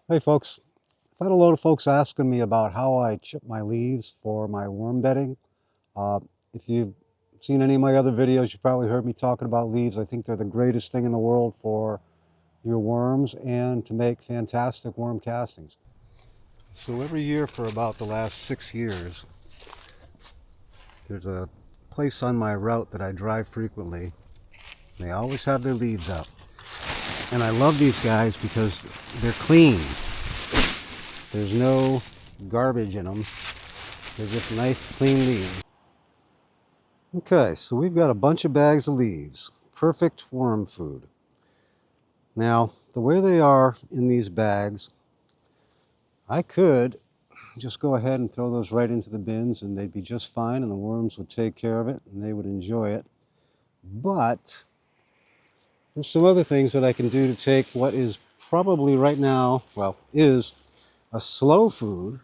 Hey folks, I've had a load of folks asking me about how I chip my leaves for my worm bedding. Uh, if you've seen any of my other videos, you probably heard me talking about leaves. I think they're the greatest thing in the world for your worms and to make fantastic worm castings. So every year for about the last 6 years, there's a place on my route that I drive frequently. They always have their leaves out. And I love these guys because they're clean. There's no garbage in them. They're just nice, clean leaves. Okay, so we've got a bunch of bags of leaves. Perfect worm food. Now, the way they are in these bags, I could just go ahead and throw those right into the bins and they'd be just fine and the worms would take care of it and they would enjoy it. But there's some other things that I can do to take what is probably right now, well, is a slow food.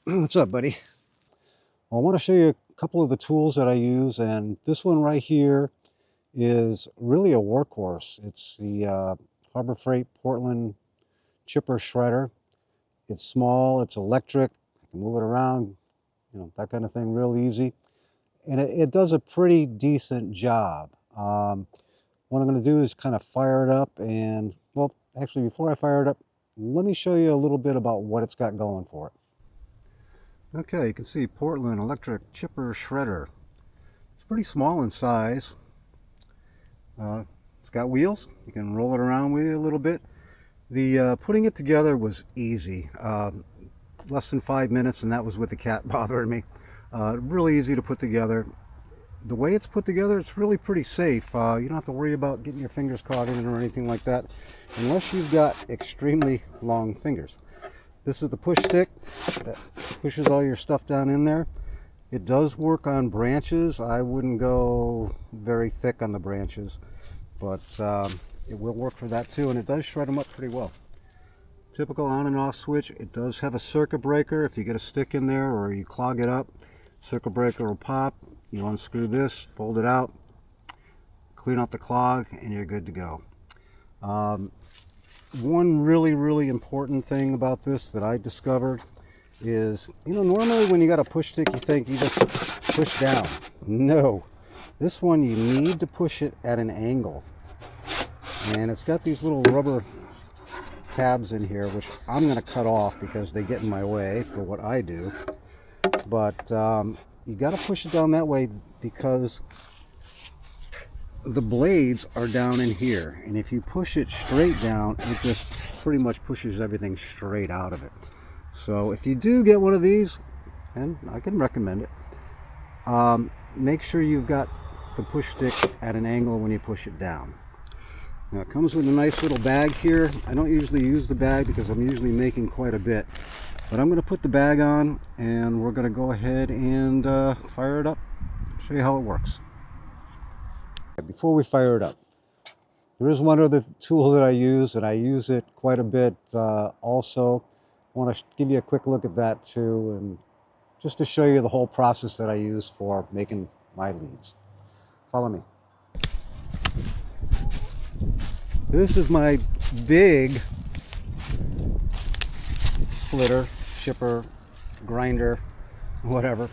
What's up, buddy? Well, I want to show you a couple of the tools that I use, and this one right here is really a workhorse. It's the Harbor Freight Portland chipper shredder. It's small, it's electric, I can move it around, that kind of thing real easy. And it does a pretty decent job. What I'm going to do is kind of fire it up and, well, actually before I fire it up, let me show you a little bit about what it's got going for it. Okay, you can see Portland electric chipper shredder. It's pretty small in size. It's got wheels. You can roll it around with you a little bit. The putting it together was easy. Less than 5 minutes, and that was with the cat bothering me. Really easy to put together. The way it's put together, it's really pretty safe. You don't have to worry about getting your fingers caught in it or anything like that, unless you've got extremely long fingers. This is the push stick that pushes all your stuff down in there. It does work on branches. I wouldn't go very thick on the branches, but it will work for that too, and it does shred them up pretty well. Typical on and off switch. It does have a circuit breaker. If you get a stick in there or you clog it up, circuit breaker will pop. You unscrew this, fold it out, clean out the clog, and you're good to go. One really important thing about this that I discovered is, normally when you got a push stick, you think you just push down. No, this one you need to push it at an angle. And it's got these little rubber tabs in here, which I'm going to cut off because they get in my way for what I do. But you got to push it down that way because the blades are down in here, and if you push it straight down, it just pretty much pushes everything straight out of it. So if you do get one of these, and I can recommend it, make sure you've got the push stick at an angle when you push it down. Now it comes with a nice little bag here. I don't usually use the bag because I'm usually making quite a bit, but I'm going to put the bag on and we're going to go ahead and fire it up, show you how it works. Before we fire it up, there is one other tool that I use, and I use it quite a bit also. I want to give you a quick look at that too, and just to show you the whole process that I use for making my leads. Follow me. This is my big splitter, chipper, grinder, whatever.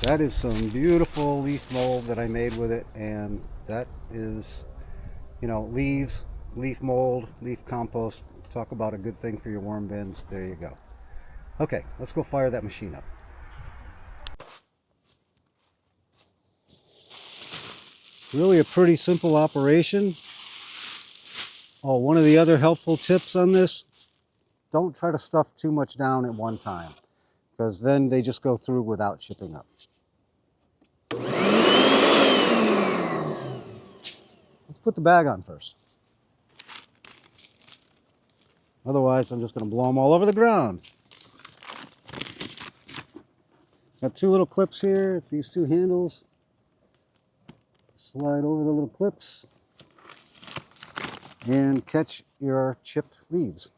That is some beautiful leaf mold that I made with it, and that is, leaves, leaf mold, leaf compost. Talk about a good thing for your worm bins. There you go. Okay, let's go fire that machine up. Really a pretty simple operation. Oh, one of the other helpful tips on this, don't try to stuff too much down at one time, because then they just go through without shipping up. Let's put the bag on first. Otherwise, I'm just going to blow them all over the ground. Got two little clips here, these two handles. Slide over the little clips. and catch your chipped leaves.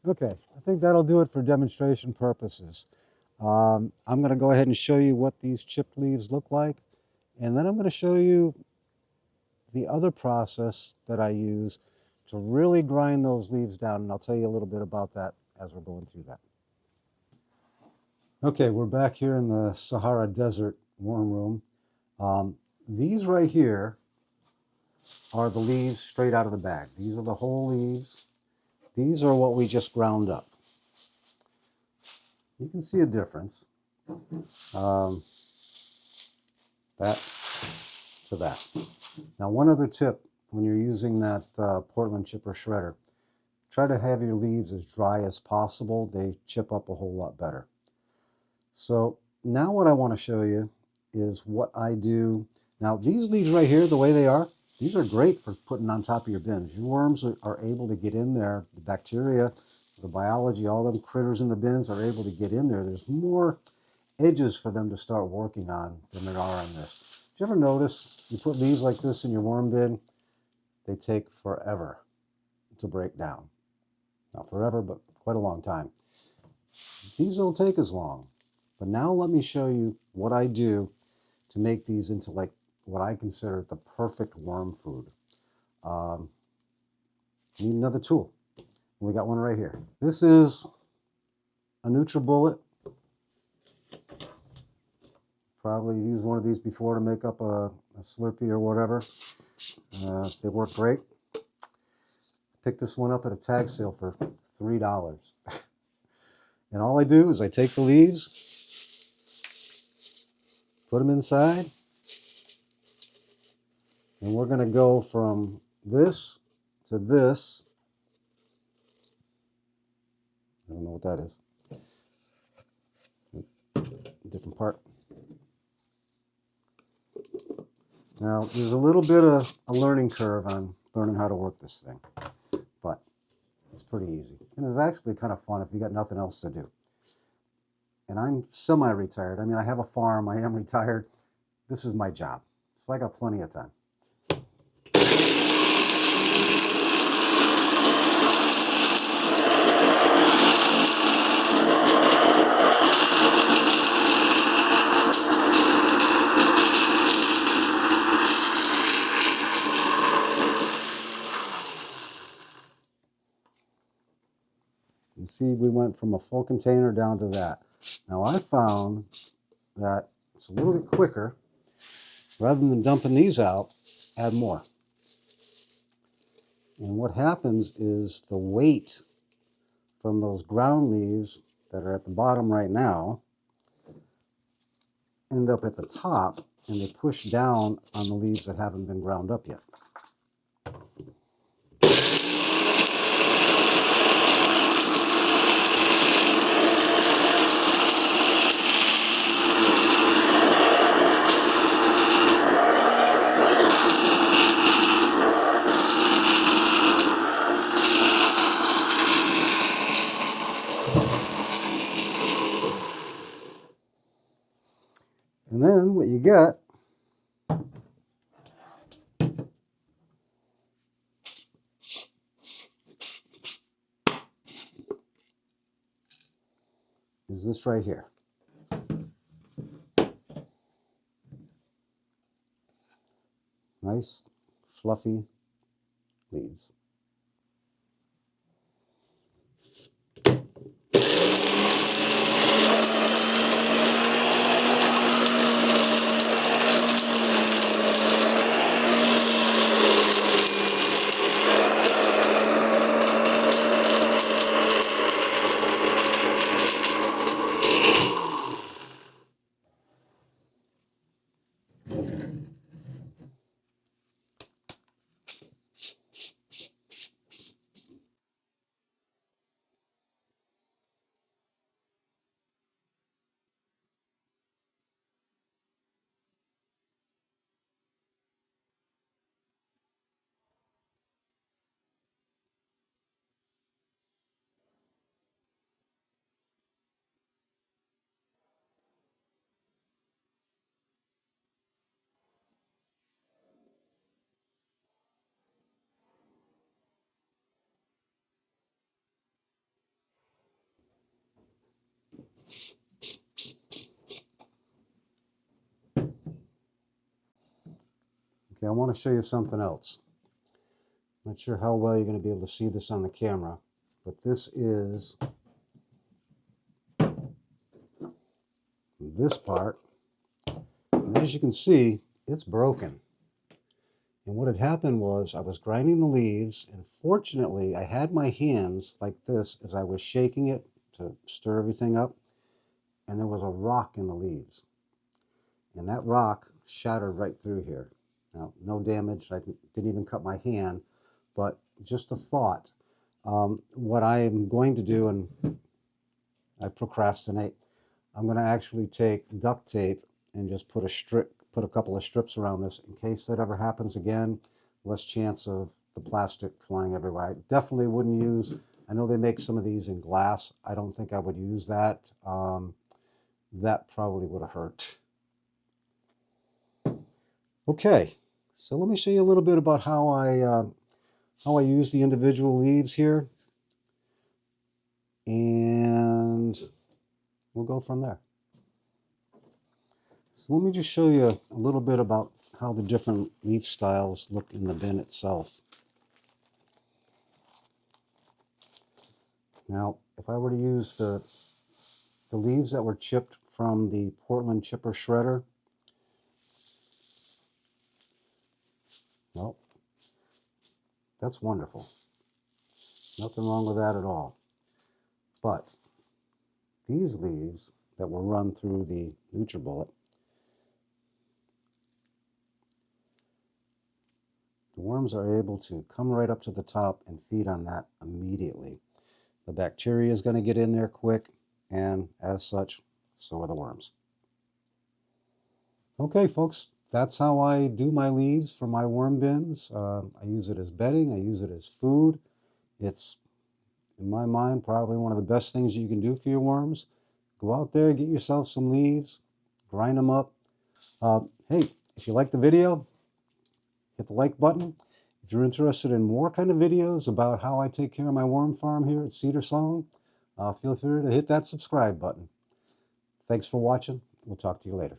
Okay, I think that'll do it for demonstration purposes. I'm going to go ahead and show you what these chipped leaves look like, and then I'm going to show you the other process that I use to really grind those leaves down, and I'll tell you a little bit about that as we're going through that. Okay, we're back here in the Sahara Desert worm room. These right here are the leaves straight out of the bag. These are the whole leaves. These are what we just ground up. You can see a difference. That to that. Now, one other tip when you're using that Portland chipper shredder, try to have your leaves as dry as possible. They chip up a whole lot better. So now what I want to show you is what I do. Now, these leaves right here, the way they are, these are great for putting on top of your bins. Your worms are able to get in there. The bacteria, the biology, all them critters in the bins are able to get in there. There's more edges for them to start working on than there are on this. Did you ever notice you put leaves like this in your worm bin? They take forever to break down. Not forever, but quite a long time. These don't take as long. But now let me show you what I do to make these into like what I consider the perfect worm food. Need another tool. We got one right here. This is a NutriBullet. Probably used one of these before to make up a Slurpee or whatever. They work great. Picked this one up at a tag sale for $3. And all I do is I take the leaves, put them inside, and we're going to go from this to this. I don't know what that is. Different part. Now, there's a little bit of a learning curve on learning how to work this thing, but it's pretty easy. And it's actually kind of fun if you got nothing else to do. And I'm semi-retired. I mean, I have a farm. I am retired. This is my job. So I got plenty of time. You see, we went from a full container down to that. Now, I found that it's a little bit quicker. Rather than dumping these out, add more. And what happens is the weight from those ground leaves that are at the bottom right now end up at the top, and they push down on the leaves that haven't been ground up yet. And then what you get is this right here. Nice, fluffy leaves. Okay, I want to show you something else. Not sure how well you're going to be able to see this on the camera, but this is this part. And as you can see, it's broken. And what had happened was I was grinding the leaves, and fortunately I had my hands like this as I was shaking it to stir everything up, and there was a rock in the leaves. And that rock shattered right through here. Now, no damage, I didn't even cut my hand, but just a thought. What I am going to do, and I procrastinate, I'm going to actually take duct tape and just put a couple of strips around this in case that ever happens again. Less chance of the plastic flying everywhere. I definitely wouldn't use, I know they make some of these in glass. I don't think I would use that. That probably would have hurt. Okay, so let me show you a little bit about how I use the individual leaves here, and we'll go from there. So let me just show you a little bit about how the different leaf styles look in the bin itself. Now, if I were to use the leaves that were chipped from the Portland chipper shredder, well, that's wonderful. Nothing wrong with that at all. But these leaves that were run through the NutriBullet, the worms are able to come right up to the top and feed on that immediately. The bacteria is going to get in there quick, and as such, so are the worms. Okay, folks, that's how I do my leaves for my worm bins. I use it as bedding. I use it as food. It's, in my mind, probably one of the best things you can do for your worms. Go out there, get yourself some leaves, grind them up. Hey, if you like the video, hit the like button. If you're interested in more kind of videos about how I take care of my worm farm here at Cedar Song, feel free to hit that subscribe button. Thanks for watching. We'll talk to you later.